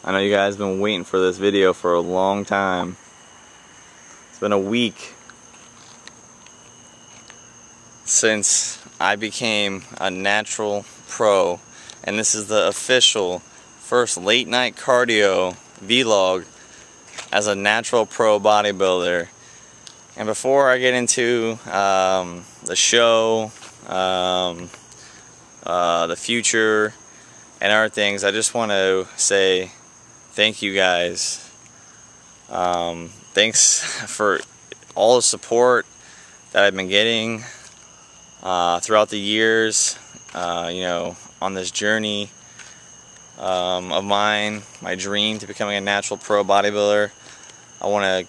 I know you guys have been waiting for this video for a long time. It's been a week since I became a natural pro, and this is the official first late night cardio vlog as a natural pro bodybuilder. And before I get into the show, the future, and other things, I just want to say thank you guys. Thanks for all the support that I've been getting throughout the years, you know, on this journey of mine, my dream to becoming a natural pro bodybuilder. I want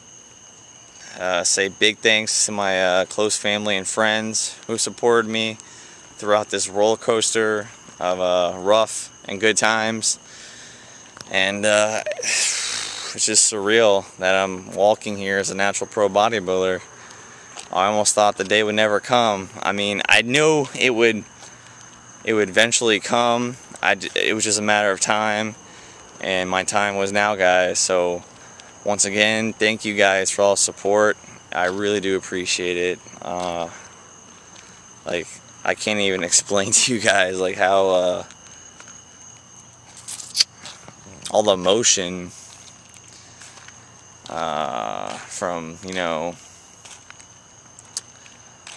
to say big thanks to my close family and friends who supported me throughout this roller coaster of rough and good times. And it's just surreal that I'm walking here as a natural pro bodybuilder. I almost thought the day would never come. I mean, I knew it would eventually come. It was just a matter of time, and my time was now, guys. So once again, thank you guys for all the support. I really do appreciate it. Like, I can't even explain to you guys like how all the emotion from, you know,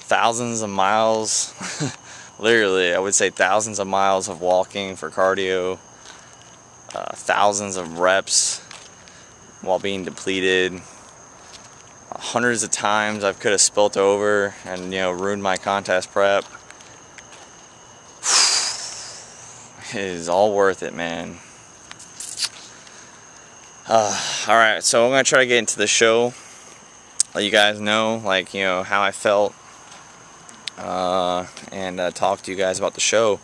thousands of miles, literally I would say thousands of miles of walking for cardio, thousands of reps while being depleted, hundreds of times I could have spilt over and, you know, ruined my contest prep. It is all worth it, man. Alright, so I'm going to try to get into the show, let you guys know, like, you know, how I felt, and talk to you guys about the show.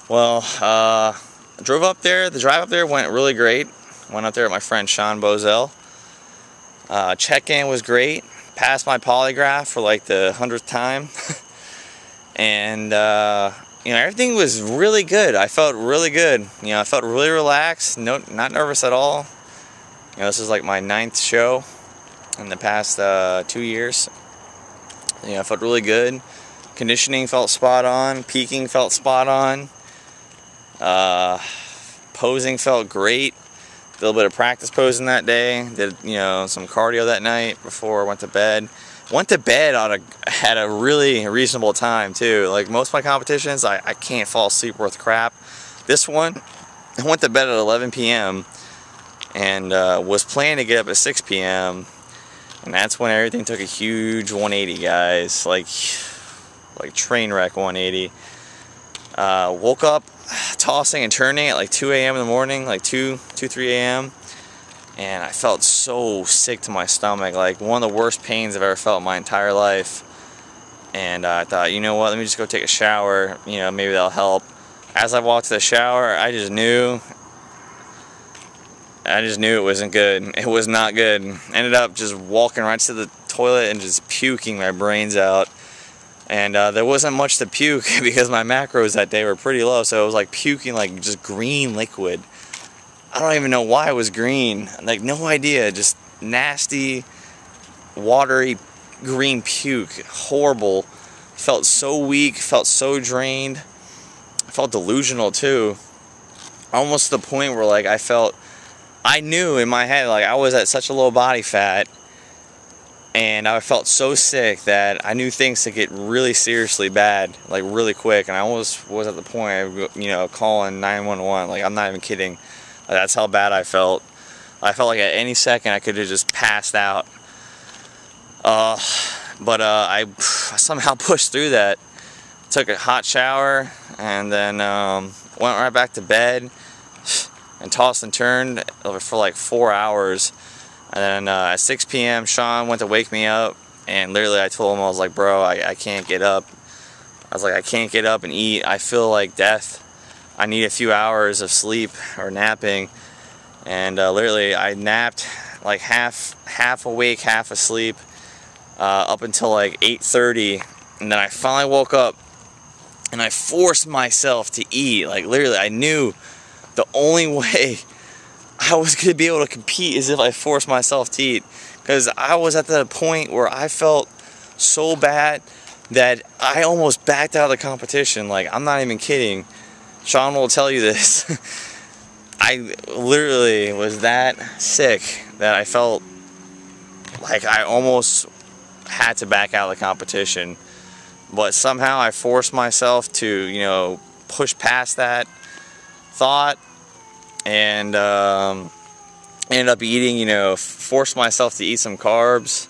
Well, the drive up there went really great. Went up there with my friend Shawns. Check-in was great. Passed my polygraph for like the 100th time. And you know, everything was really good. I felt really good. You know, I felt really relaxed. Not nervous at all. You know, this is like my 9th show in the past 2 years. You know, I felt really good. Conditioning felt spot on. Peaking felt spot on. Posing felt great. A little bit of practice posing that day. Did, you know, some cardio that night before I went to bed. Went to bed at a really reasonable time too. Like most of my competitions, I can't fall asleep worth crap. This one, I went to bed at 11 p.m. and was planning to get up at 6 p.m. and that's when everything took a huge 180, guys. Like train wreck 180. Woke up tossing and turning at like 2 a.m. in the morning, like 3 a.m. and I felt so sick to my stomach, like one of the worst pains I've ever felt in my entire life. And I thought, you know what, let me just go take a shower, you know, maybe that'll help. As I walked to the shower, I just knew it wasn't good. It was not good. Ended up just walking right to the toilet and just puking my brains out. And there wasn't much to puke because my macros that day were pretty low, so it was like puking like just green liquid. I don't even know why it was green. Like, no idea. Just nasty, watery, green puke. Horrible. Felt so weak. Felt so drained. I felt delusional too. Almost to the point where, like, I knew in my head, like, I was at such a low body fat, and I felt so sick that I knew things to get really seriously bad, like really quick. And I almost was at the point of, you know, calling 911. Like, I'm not even kidding. That's how bad I felt. I felt like at any second I could have just passed out. But I somehow pushed through that. Took a hot shower and then went right back to bed and tossed and turned for like 4 hours. And then at 6 p.m. Sean went to wake me up, and literally I told him, I was like, bro, I can't get up. I was like, I can't get up and eat. I feel like death. I need a few hours of sleep or napping. And literally I napped like half awake, half asleep up until like 8:30, and then I finally woke up and I forced myself to eat. Like, literally I knew the only way I was going to be able to compete as if I forced myself to eat. Because I was at the point where I felt so bad that I almost backed out of the competition. Like, I'm not even kidding. Shawn will tell you this. I literally was that sick that I felt like I almost had to back out of the competition. But somehow I forced myself to, you know, push past that thought, and ended up eating, you know, forced myself to eat some carbs.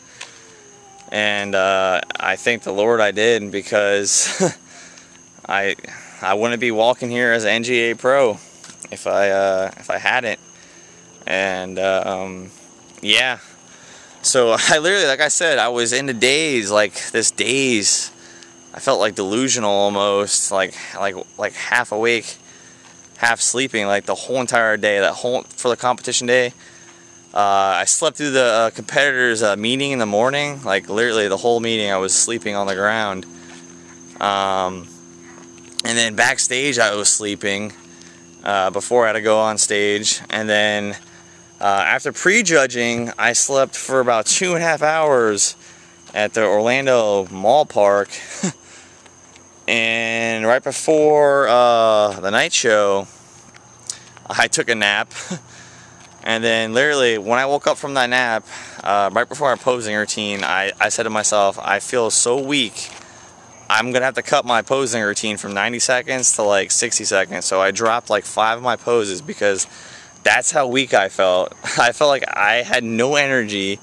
And I thank the Lord I did, because I wouldn't be walking here as an NGA pro if I hadn't. And yeah, so I literally, like I said, I was in the daze, like this daze. I felt like delusional almost, like half awake, half sleeping, like the whole entire day, for the competition day. I slept through the competitors' meeting in the morning. Like literally the whole meeting I was sleeping on the ground. And then backstage I was sleeping before I had to go on stage. And then after prejudging, I slept for about 2.5 hours at the Orlando Mall Park. And right before the night show, I took a nap. And then literally when I woke up from that nap, right before our posing routine, I said to myself, I feel so weak, I'm gonna have to cut my posing routine from 90 seconds to like 60 seconds. So I dropped like 5 of my poses, because that's how weak I felt. I felt like I had no energy,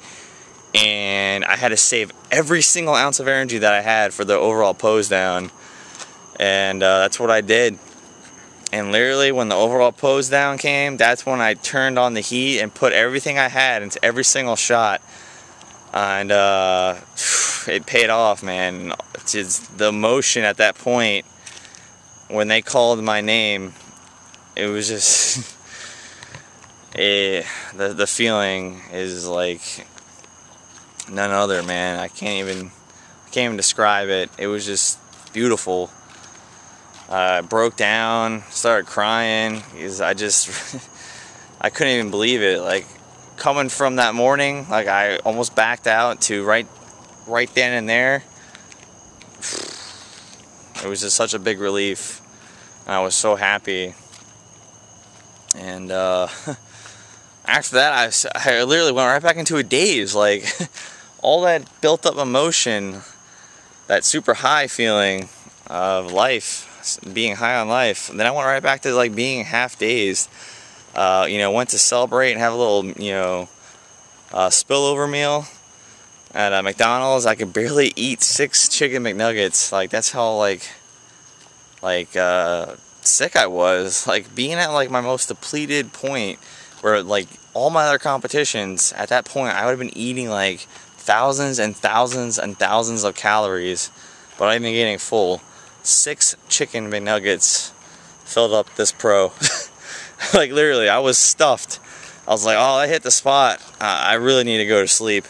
and I had to save every single ounce of energy that I had for the overall pose down. And that's what I did. And literally when the overall pose down came, that's when I turned on the heat and put everything I had into every single shot. And it paid off, man. Just the emotion at that point when they called my name, it was just the feeling is like none other, man. I can't even describe it. It was just beautiful. Broke down, started crying, because I I couldn't even believe it. Like, coming from that morning, like I almost backed out, to right then and there. It was just such a big relief, and I was so happy. And after that, I literally went right back into a daze. Like, all that built up emotion, that super high feeling of life, being high on life, and then I went right back to like being half dazed. You know, went to celebrate and have a little, you know, spillover meal at McDonald's. I could barely eat 6 chicken McNuggets. Like, that's how sick I was. Like, being at like my most depleted point, where like all my other competitions at that point, I would have been eating like thousands and thousands and thousands of calories, but I've been getting full. 6 chicken McNuggets filled up this pro. Like, literally, I was stuffed. I was like, oh, I hit the spot. I really need to go to sleep.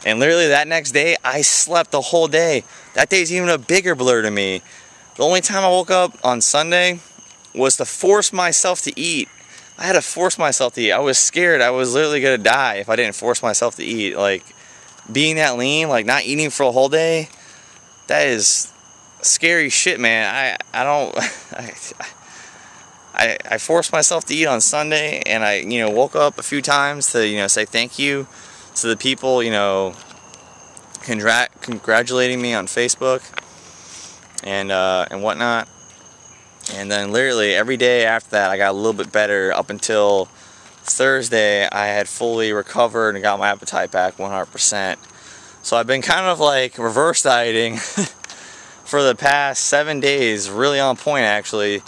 And literally that next day, I slept the whole day. That day's even a bigger blur to me. The only time I woke up on Sunday was to force myself to eat. I had to force myself to eat. I was scared I was literally gonna die if I didn't force myself to eat. Like, being that lean, like not eating for a whole day, that is scary shit, man. I forced myself to eat on Sunday, and I, you know, woke up a few times to, you know, say thank you to the people, you know, congratulating me on Facebook and whatnot. And then literally every day after that, I got a little bit better. Up until Thursday, I had fully recovered and got my appetite back 100%. So I've been kind of like reverse dieting for the past 7 days, really on point actually.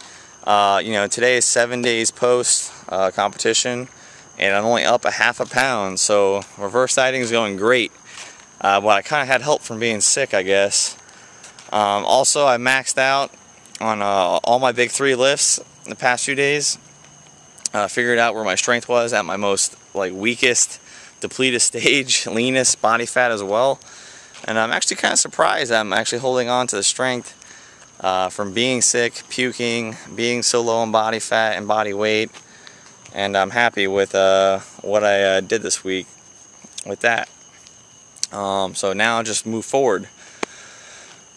You know, today is 7 days post competition, and I'm only up a half a pound, so reverse dieting is going great. But I kind of had help from being sick, I guess. Also, I maxed out on all my big 3 lifts in the past few days. Figured out where my strength was at my most like weakest, depleted stage, leanest body fat as well. And I'm actually kind of surprised that I'm actually holding on to the strength from being sick, puking, being so low in body fat and body weight. and I'm happy with what I did this week with that. So now I'll just move forward,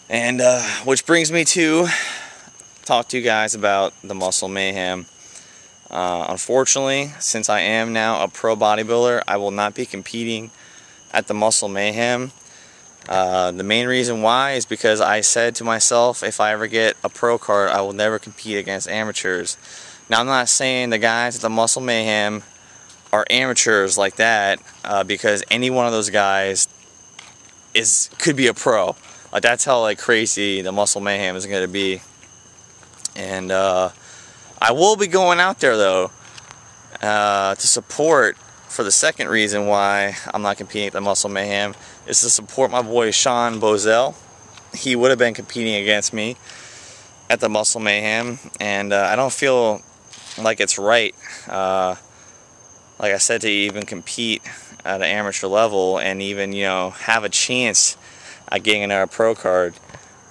and which brings me to talk to you guys about the Muscle Mayhem. Unfortunately, since I am now a pro bodybuilder, I will not be competing at the Muscle Mayhem. The main reason why is because I said to myself, if I ever get a pro card, I will never compete against amateurs. Now, I'm not saying the guys at the Muscle Mayhem are amateurs like that, because any one of those guys could be a pro. Like, that's how like crazy the Muscle Mayhem is going to be. And I will be going out there though to support. For the second reason why I'm not competing at the Muscle Mayhem is to support my boy Sean Bozell. He would have been competing against me at the Muscle Mayhem, and I don't feel like it's right, like I said, to even compete at an amateur level and even, you know, have a chance at getting another pro card.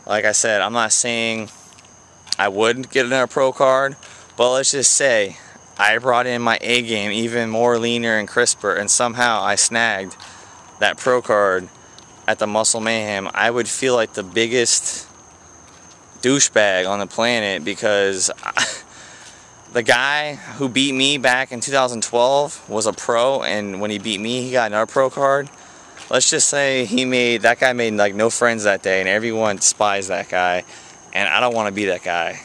Like I said, I'm not saying I would get another pro card, but let's just say I brought in my A game even more leaner and crisper, and somehow I snagged that pro card at the Muscle Mayhem. I would feel like the biggest douchebag on the planet, because the guy who beat me back in 2012 was a pro, and when he beat me, he got another pro card. Let's just say that guy made like no friends that day, and everyone despised that guy, and I don't want to be that guy.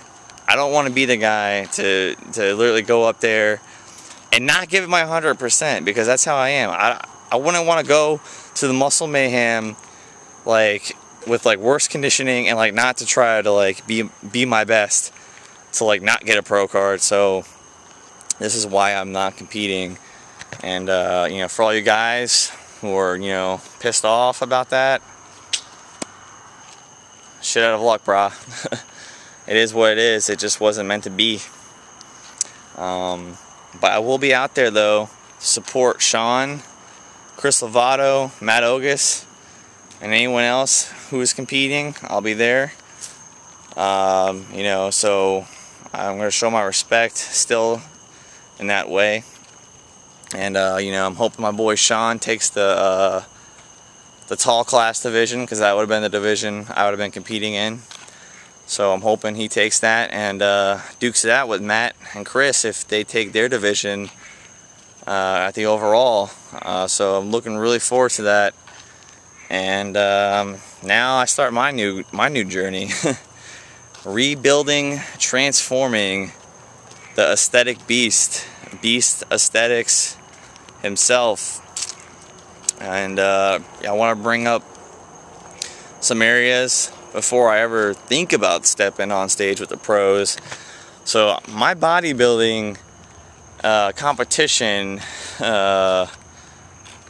I don't want to be the guy to literally go up there and not give it my 100%, because that's how I am. I wouldn't want to go to the Muscle Mayhem like with like worse conditioning and like not to try to like be my best to like not get a pro card. So this is why I'm not competing. And you know, for all you guys who are, you know, pissed off about that, shit out of luck, brah. It is what it is. It just wasn't meant to be. But I will be out there though to support Sean, Chris Lovato, Matt Ogus, and anyone else who is competing. I'll be there. You know, so I'm going to show my respect still in that way. And you know, I'm hoping my boy Sean takes the tall class division, because that would have been the division I would have been competing in. So I'm hoping he takes that and dukes it out with Matt and Chris if they take their division at the overall. So I'm looking really forward to that. And now I start my new journey, rebuilding, transforming the aesthetic beast, BeastAesthetics himself. And I want to bring up some areas before I ever think about stepping on stage with the pros. So my bodybuilding competition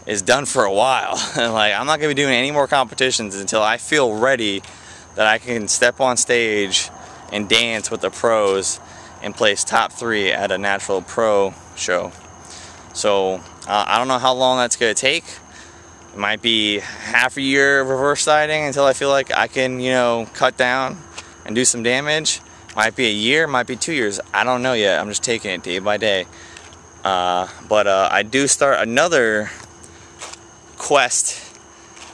is done for a while. Like, I'm not going to be doing any more competitions until I feel ready that I can step on stage and dance with the pros and place top 3 at a natural pro show. So I don't know how long that's going to take. It might be half a year of reverse dieting until I feel like I can, you know, cut down and do some damage. Might be a year, might be 2 years. I don't know yet. I'm just taking it day by day. But I do start another quest,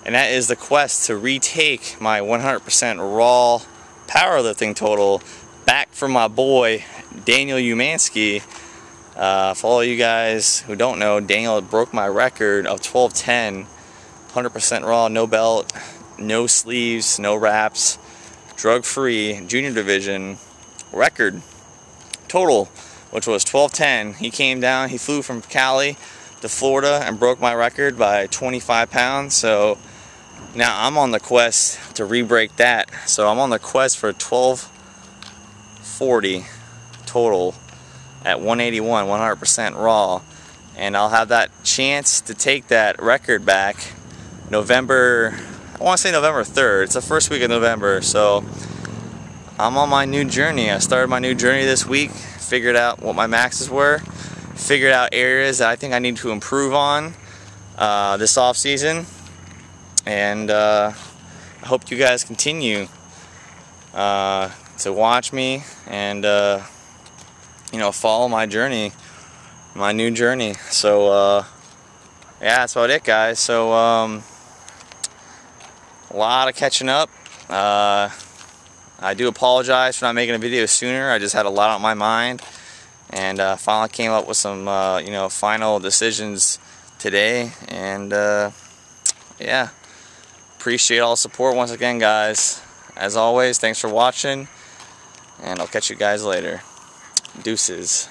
and that is the quest to retake my 100% raw powerlifting total back from my boy Daniel Umansky. For all you guys who don't know, Daniel broke my record of 12:10, 100% raw, no belt, no sleeves, no wraps, drug-free junior division record total, which was 12:10. He came down, he flew from Cali to Florida and broke my record by 25 pounds. So now I'm on the quest to re-break that. So I'm on the quest for 1240 total at 181, 100% raw, and I'll have that chance to take that record back November, I want to say November 3rd. It's the first week of November. So I'm on my new journey. I started my new journey this week, figured out what my maxes were, figured out areas that I think I need to improve on this off season, and I hope you guys continue to watch me and you know, follow my journey my new journey. So yeah, that's about it, guys. So a lot of catching up. I do apologize for not making a video sooner. I just had a lot on my mind, and finally came up with some you know, final decisions today. And yeah, appreciate all the support once again, guys. As always, thanks for watching, and I'll catch you guys later. Deuces.